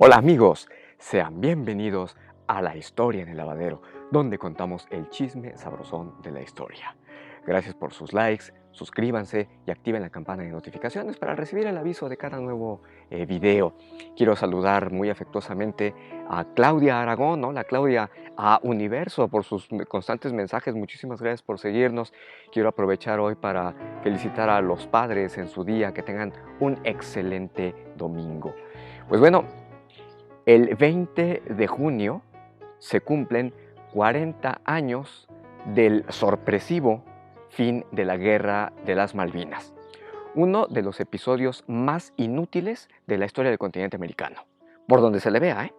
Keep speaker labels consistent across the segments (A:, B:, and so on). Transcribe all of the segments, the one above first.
A: Hola amigos, sean bienvenidos a La Historia en el Lavadero, donde contamos el chisme sabrosón de la historia. Gracias por sus likes, suscríbanse y activen la campana de notificaciones para recibir el aviso de cada nuevo video. Quiero saludar muy afectuosamente a Claudia Aragón, ¿no? La Claudia a Universo por sus constantes mensajes. Muchísimas gracias por seguirnos. Quiero aprovechar hoy para felicitar a los padres en su día, que tengan un excelente domingo. Pues bueno, el 20 de junio se cumplen 40 años del sorpresivo fin de la Guerra de las Malvinas, uno de los episodios más inútiles de la historia del continente americano, por donde se le vea, ¿eh?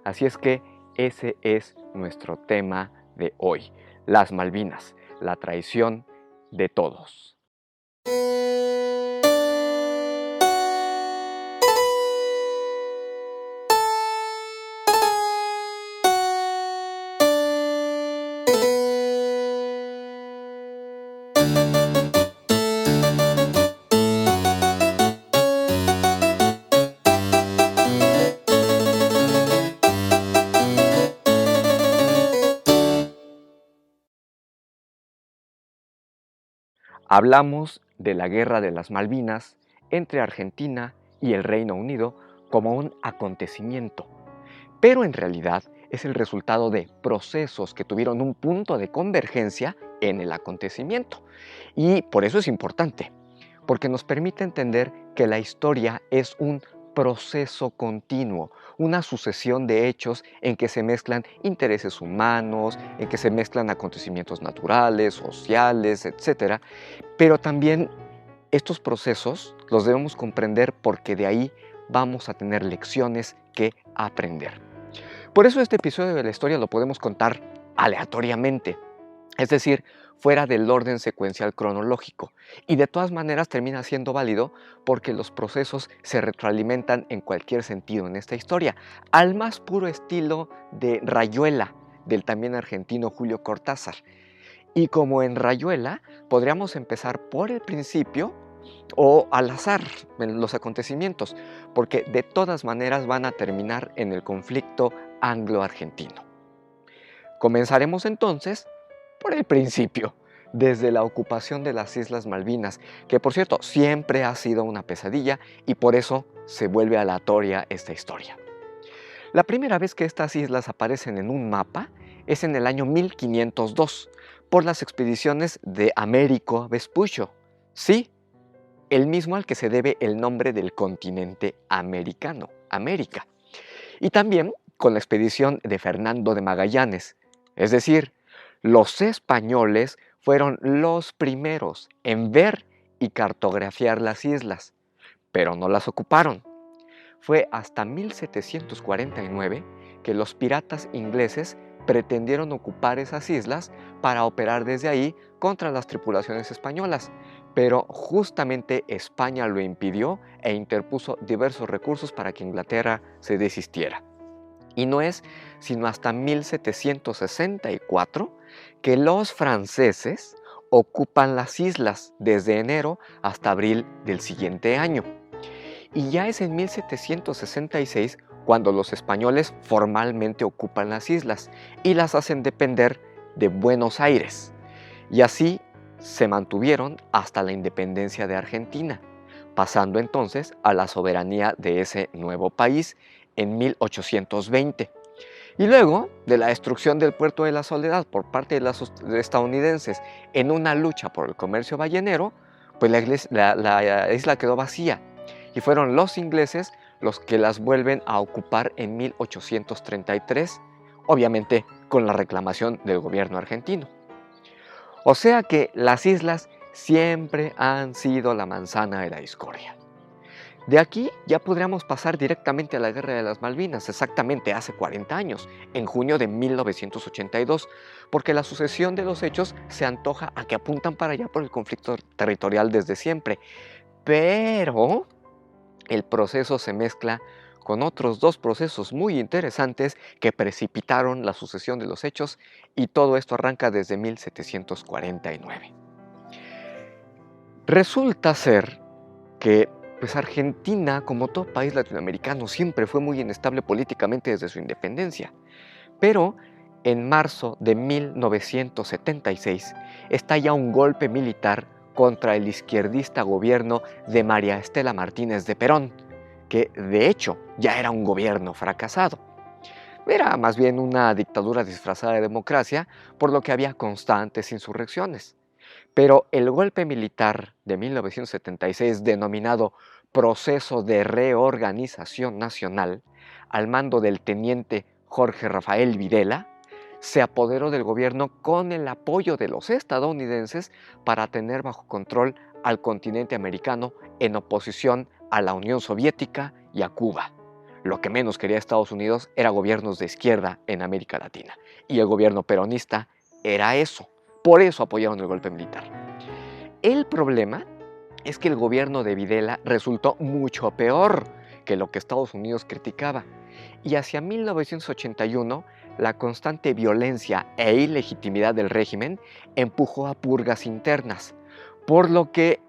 A: Así es que ese es nuestro tema de hoy, las Malvinas, la traición de todos. Hablamos de la Guerra de las Malvinas entre Argentina y el Reino Unido como un acontecimiento, pero en realidad es el resultado de procesos que tuvieron un punto de convergencia en el acontecimiento. Y por eso es importante, porque nos permite entender que la historia es un proceso continuo, una sucesión de hechos en que se mezclan intereses humanos, en que se mezclan acontecimientos naturales, sociales, etcétera. Pero también estos procesos los debemos comprender porque de ahí vamos a tener lecciones que aprender. Por eso este episodio de la historia lo podemos contar aleatoriamente, es decir, fuera del orden secuencial cronológico. Y de todas maneras termina siendo válido porque los procesos se retroalimentan en cualquier sentido en esta historia, al más puro estilo de Rayuela, del también argentino Julio Cortázar. Y como en Rayuela, podríamos empezar por el principio o al azar en los acontecimientos, porque de todas maneras van a terminar en el conflicto anglo-argentino. Comenzaremos entonces por el principio, desde la ocupación de las Islas Malvinas, que por cierto siempre ha sido una pesadilla y por eso se vuelve aleatoria esta historia. La primera vez que estas islas aparecen en un mapa es en el año 1502, por las expediciones de Américo Vespuccio. Sí, el mismo al que se debe el nombre del continente americano, América. Y también con la expedición de Fernando de Magallanes. Es decir, los españoles fueron los primeros en ver y cartografiar las islas, pero no las ocuparon. Fue hasta 1749 que los piratas ingleses pretendieron ocupar esas islas para operar desde ahí contra las tripulaciones españolas, pero justamente España lo impidió e interpuso diversos recursos para que Inglaterra se desistiera. Y no es sino hasta 1764 que los franceses ocupan las islas desde enero hasta abril del siguiente año. Y ya es en 1766 cuando los españoles formalmente ocupan las islas y las hacen depender de Buenos Aires. Y así se mantuvieron hasta la independencia de Argentina, pasando entonces a la soberanía de ese nuevo país en 1820. Y luego de la destrucción del Puerto de la Soledad por parte de los estadounidenses en una lucha por el comercio ballenero, pues la isla quedó vacía y fueron los ingleses los que las vuelven a ocupar en 1833, obviamente con la reclamación del gobierno argentino. O sea que las islas siempre han sido la manzana de la discordia. De aquí ya podríamos pasar directamente a la Guerra de las Malvinas, exactamente hace 40 años, en junio de 1982, porque la sucesión de los hechos se antoja a que apuntan para allá por el conflicto territorial desde siempre. Pero el proceso se mezcla con otros dos procesos muy interesantes que precipitaron la sucesión de los hechos, y todo esto arranca desde 1749. Resulta ser que Pues Argentina, como todo país latinoamericano, siempre fue muy inestable políticamente desde su independencia. Pero en marzo de 1976 estalla un golpe militar contra el izquierdista gobierno de María Estela Martínez de Perón, que de hecho ya era un gobierno fracasado. Era más bien una dictadura disfrazada de democracia, por lo que había constantes insurrecciones. Pero el golpe militar de 1976, denominado Proceso de Reorganización Nacional, al mando del teniente Jorge Rafael Videla, se apoderó del gobierno con el apoyo de los estadounidenses para tener bajo control al continente americano en oposición a la Unión Soviética y a Cuba. Lo que menos quería Estados Unidos era gobiernos de izquierda en América Latina, y el gobierno peronista era eso. Por eso apoyaron el golpe militar. El problema es que el gobierno de Videla resultó mucho peor que lo que Estados Unidos criticaba. Y hacia 1981, la constante violencia e ilegitimidad del régimen empujó a purgas internas, por lo que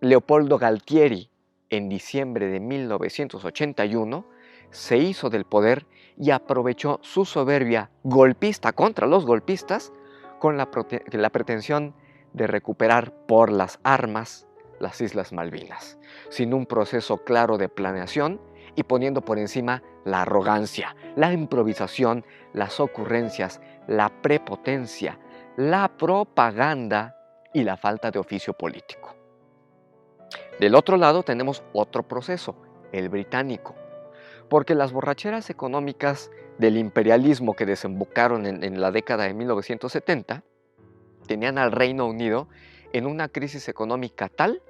A: Leopoldo Galtieri, en diciembre de 1981, se hizo del poder y aprovechó su soberbia golpista contra los golpistas con la pretensión de recuperar por las armas las Islas Malvinas, sin un proceso claro de planeación y poniendo por encima la arrogancia, la improvisación, las ocurrencias, la prepotencia, la propaganda y la falta de oficio político. Del otro lado tenemos otro proceso, el británico, porque las borracheras económicas del imperialismo que desembocaron en la década de 1970 tenían al Reino Unido en una crisis económica tal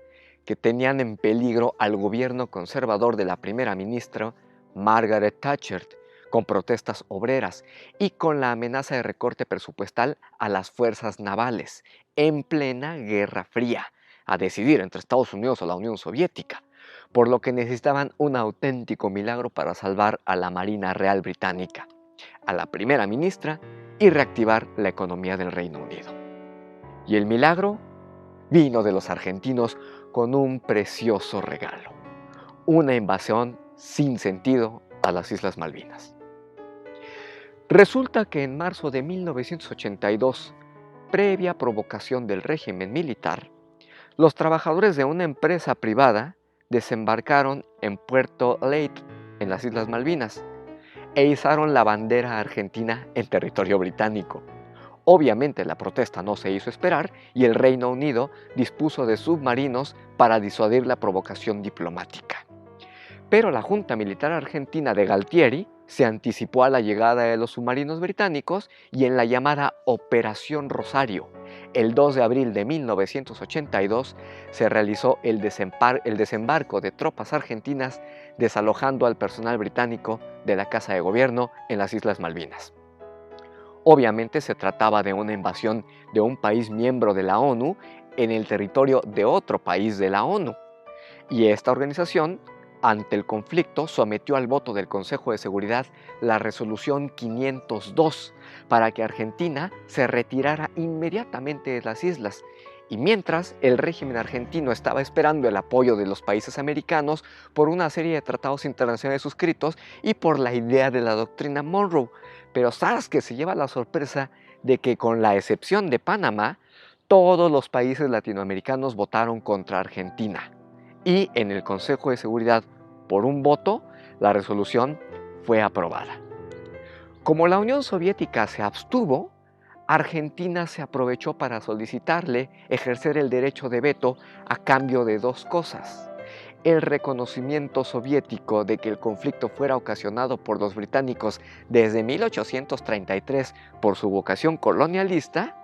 A: que tenían en peligro al gobierno conservador de la primera ministra Margaret Thatcher, con protestas obreras y con la amenaza de recorte presupuestal a las fuerzas navales en plena Guerra Fría, a decidir entre Estados Unidos o la Unión Soviética, por lo que necesitaban un auténtico milagro para salvar a la Marina Real Británica, a la primera ministra y reactivar la economía del Reino Unido. Y el milagro vino de los argentinos con un precioso regalo, una invasión sin sentido a las Islas Malvinas. Resulta que en marzo de 1982, previa provocación del régimen militar, los trabajadores de una empresa privada desembarcaron en Puerto Leyte, en las Islas Malvinas, e izaron la bandera argentina en territorio británico. Obviamente la protesta no se hizo esperar y el Reino Unido dispuso de submarinos para disuadir la provocación diplomática. Pero la Junta Militar Argentina de Galtieri se anticipó a la llegada de los submarinos británicos y en la llamada Operación Rosario, el 2 de abril de 1982, se realizó el desembarco de tropas argentinas desalojando al personal británico de la Casa de Gobierno en las Islas Malvinas. Obviamente se trataba de una invasión de un país miembro de la ONU en el territorio de otro país de la ONU. Y esta organización, ante el conflicto, sometió al voto del Consejo de Seguridad la resolución 502 para que Argentina se retirara inmediatamente de las islas. Y mientras, el régimen argentino estaba esperando el apoyo de los países americanos por una serie de tratados internacionales suscritos y por la idea de la doctrina Monroe. Pero ¿sabes qué? Se lleva la sorpresa de que, con la excepción de Panamá, todos los países latinoamericanos votaron contra Argentina. Y en el Consejo de Seguridad, por un voto, la resolución fue aprobada. Como la Unión Soviética se abstuvo, Argentina se aprovechó para solicitarle ejercer el derecho de veto a cambio de dos cosas: el reconocimiento soviético de que el conflicto fuera ocasionado por los británicos desde 1833 por su vocación colonialista,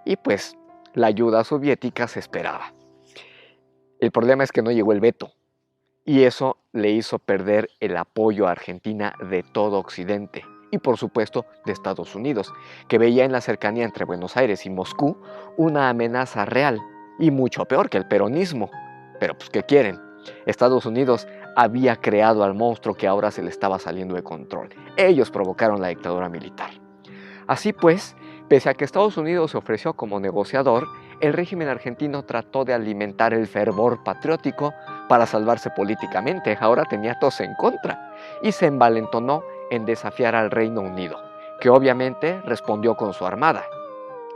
A: y pues la ayuda soviética se esperaba. El problema es que no llegó el veto, y eso le hizo perder el apoyo a Argentina de todo Occidente, y por supuesto de Estados Unidos, que veía en la cercanía entre Buenos Aires y Moscú una amenaza real, y mucho peor que el peronismo. Pero pues, ¿qué quieren? Estados Unidos había creado al monstruo que ahora se le estaba saliendo de control. Ellos provocaron la dictadura militar. Así pues, pese a que Estados Unidos se ofreció como negociador, el régimen argentino trató de alimentar el fervor patriótico para salvarse políticamente. Ahora tenía todos en contra y se envalentonó en desafiar al Reino Unido, que obviamente respondió con su armada.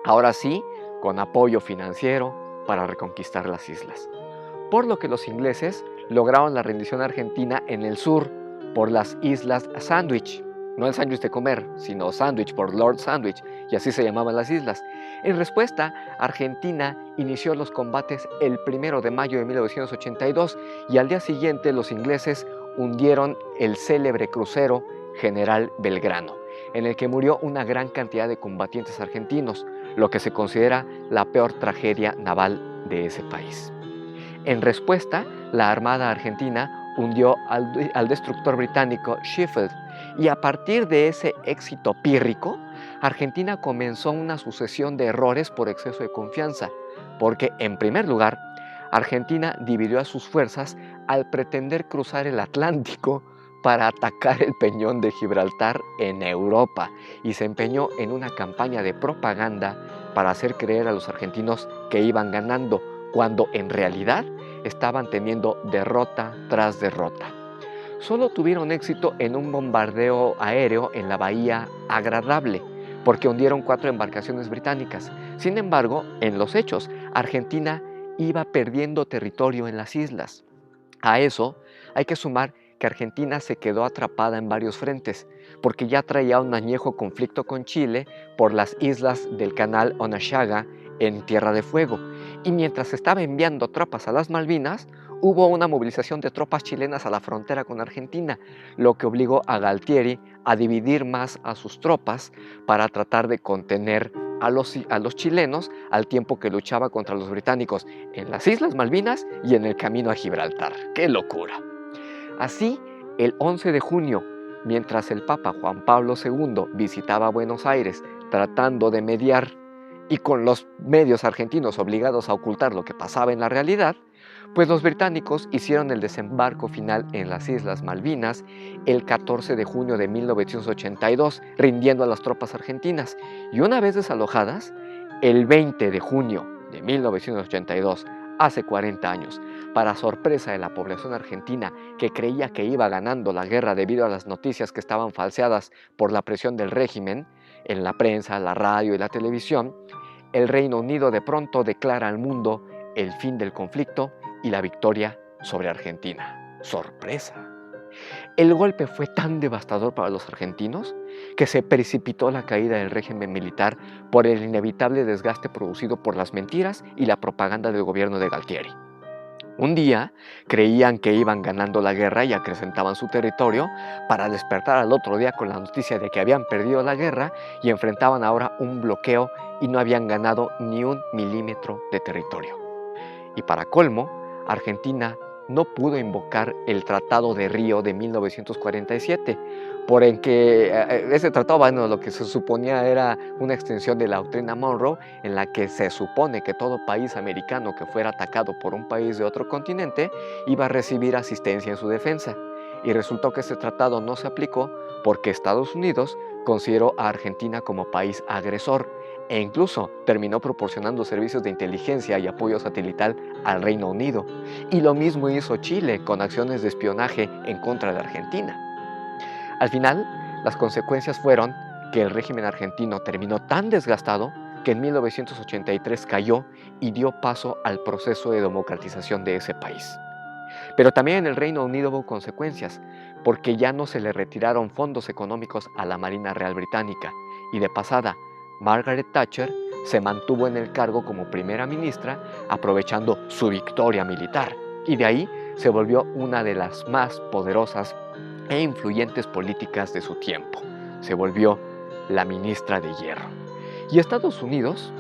A: Ahora sí, con apoyo financiero para reconquistar las islas. Por lo que los ingleses lograron la rendición argentina en el sur por las Islas Sandwich. No el sándwich de comer, sino Sandwich por Lord Sandwich, y así se llamaban las islas. En respuesta, Argentina inició los combates el 1 de mayo de 1982 y al día siguiente los ingleses hundieron el célebre crucero General Belgrano, en el que murió una gran cantidad de combatientes argentinos, lo que se considera la peor tragedia naval de ese país. En respuesta, la Armada Argentina hundió al destructor británico Sheffield y a partir de ese éxito pírrico, Argentina comenzó una sucesión de errores por exceso de confianza, porque en primer lugar, Argentina dividió a sus fuerzas al pretender cruzar el Atlántico para atacar el peñón de Gibraltar en Europa y se empeñó en una campaña de propaganda para hacer creer a los argentinos que iban ganando, cuando en realidad estaban teniendo derrota tras derrota. Solo tuvieron éxito en un bombardeo aéreo en la bahía Agradable, porque hundieron 4 embarcaciones británicas. Sin embargo, en los hechos, Argentina iba perdiendo territorio en las islas. A eso hay que sumar que Argentina se quedó atrapada en varios frentes, porque ya traía un añejo conflicto con Chile por las islas del canal Onashaga en Tierra de Fuego. Y mientras estaba enviando tropas a las Malvinas, hubo una movilización de tropas chilenas a la frontera con Argentina, lo que obligó a Galtieri a dividir más a sus tropas para tratar de contener a los chilenos al tiempo que luchaba contra los británicos en las Islas Malvinas y en el camino a Gibraltar. ¡Qué locura! Así, el 11 de junio, mientras el Papa Juan Pablo II visitaba Buenos Aires tratando de mediar y con los medios argentinos obligados a ocultar lo que pasaba en la realidad, pues los británicos hicieron el desembarco final en las Islas Malvinas el 14 de junio de 1982, rindiendo a las tropas argentinas. Y una vez desalojadas, el 20 de junio de 1982, hace 40 años, para sorpresa de la población argentina que creía que iba ganando la guerra debido a las noticias que estaban falseadas por la presión del régimen en la prensa, la radio y la televisión, el Reino Unido de pronto declara al mundo el fin del conflicto y la victoria sobre Argentina. ¡Sorpresa! El golpe fue tan devastador para los argentinos que se precipitó la caída del régimen militar por el inevitable desgaste producido por las mentiras y la propaganda del gobierno de Galtieri. Un día creían que iban ganando la guerra y acrecentaban su territorio para despertar al otro día con la noticia de que habían perdido la guerra y enfrentaban ahora un bloqueo y no habían ganado ni 1 milímetro de territorio. Y para colmo, Argentina no pudo invocar el Tratado de Río de 1947, por en que ese tratado, bueno, lo que se suponía era una extensión de la doctrina Monroe, en la que se supone que todo país americano que fuera atacado por un país de otro continente iba a recibir asistencia en su defensa. Y resultó que ese tratado no se aplicó porque Estados Unidos consideró a Argentina como país agresor e incluso terminó proporcionando servicios de inteligencia y apoyo satelital al Reino Unido. Y lo mismo hizo Chile con acciones de espionaje en contra de Argentina. Al final, las consecuencias fueron que el régimen argentino terminó tan desgastado que en 1983 cayó y dio paso al proceso de democratización de ese país. Pero también en el Reino Unido hubo consecuencias, porque ya no se le retiraron fondos económicos a la Marina Real Británica y de pasada, Margaret Thatcher se mantuvo en el cargo como primera ministra aprovechando su victoria militar y de ahí se volvió una de las más poderosas e influyentes políticas de su tiempo. Se volvió la ministra de Hierro. Y Estados Unidos,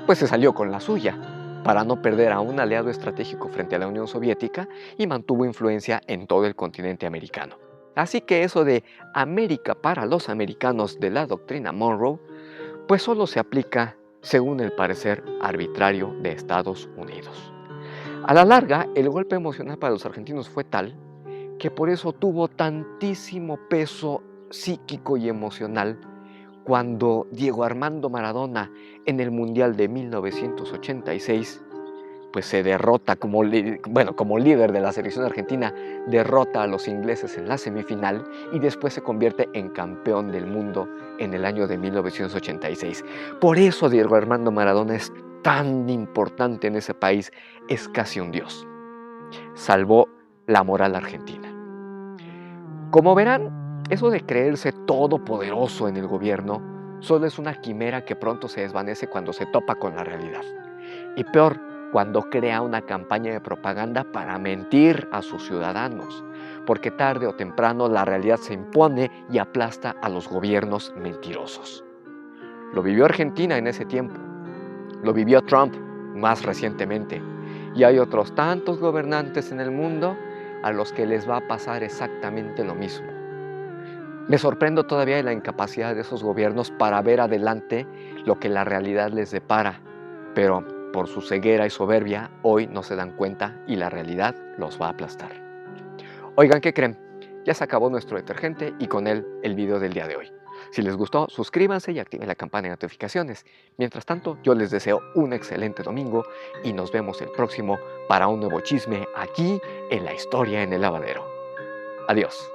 A: pues se salió con la suya para no perder a un aliado estratégico frente a la Unión Soviética y mantuvo influencia en todo el continente americano. Así que eso de América para los americanos de la doctrina Monroe, pues solo se aplica según el parecer arbitrario de Estados Unidos. A la larga, el golpe emocional para los argentinos fue tal que por eso tuvo tantísimo peso psíquico y emocional cuando Diego Armando Maradona en el Mundial de 1986 pues se derrota como líder de la selección argentina, derrota a los ingleses en la semifinal y después se convierte en campeón del mundo en el año de 1986. Por eso Diego Armando Maradona es tan importante en ese país, es casi un dios. Salvó la moral argentina. Como verán, eso de creerse todopoderoso en el gobierno solo es una quimera que pronto se desvanece cuando se topa con la realidad. Y peor, cuando crea una campaña de propaganda para mentir a sus ciudadanos, porque tarde o temprano la realidad se impone y aplasta a los gobiernos mentirosos. Lo vivió Argentina en ese tiempo, lo vivió Trump más recientemente, y hay otros tantos gobernantes en el mundo a los que les va a pasar exactamente lo mismo. Me sorprendo todavía de la incapacidad de esos gobiernos para ver adelante lo que la realidad les depara, pero por su ceguera y soberbia, hoy no se dan cuenta y la realidad los va a aplastar. Oigan, ¿qué creen? Ya se acabó nuestro detergente y con él el video del día de hoy. Si les gustó, suscríbanse y activen la campana de notificaciones. Mientras tanto, yo les deseo un excelente domingo y nos vemos el próximo para un nuevo chisme aquí en La Historia en el Lavadero. Adiós.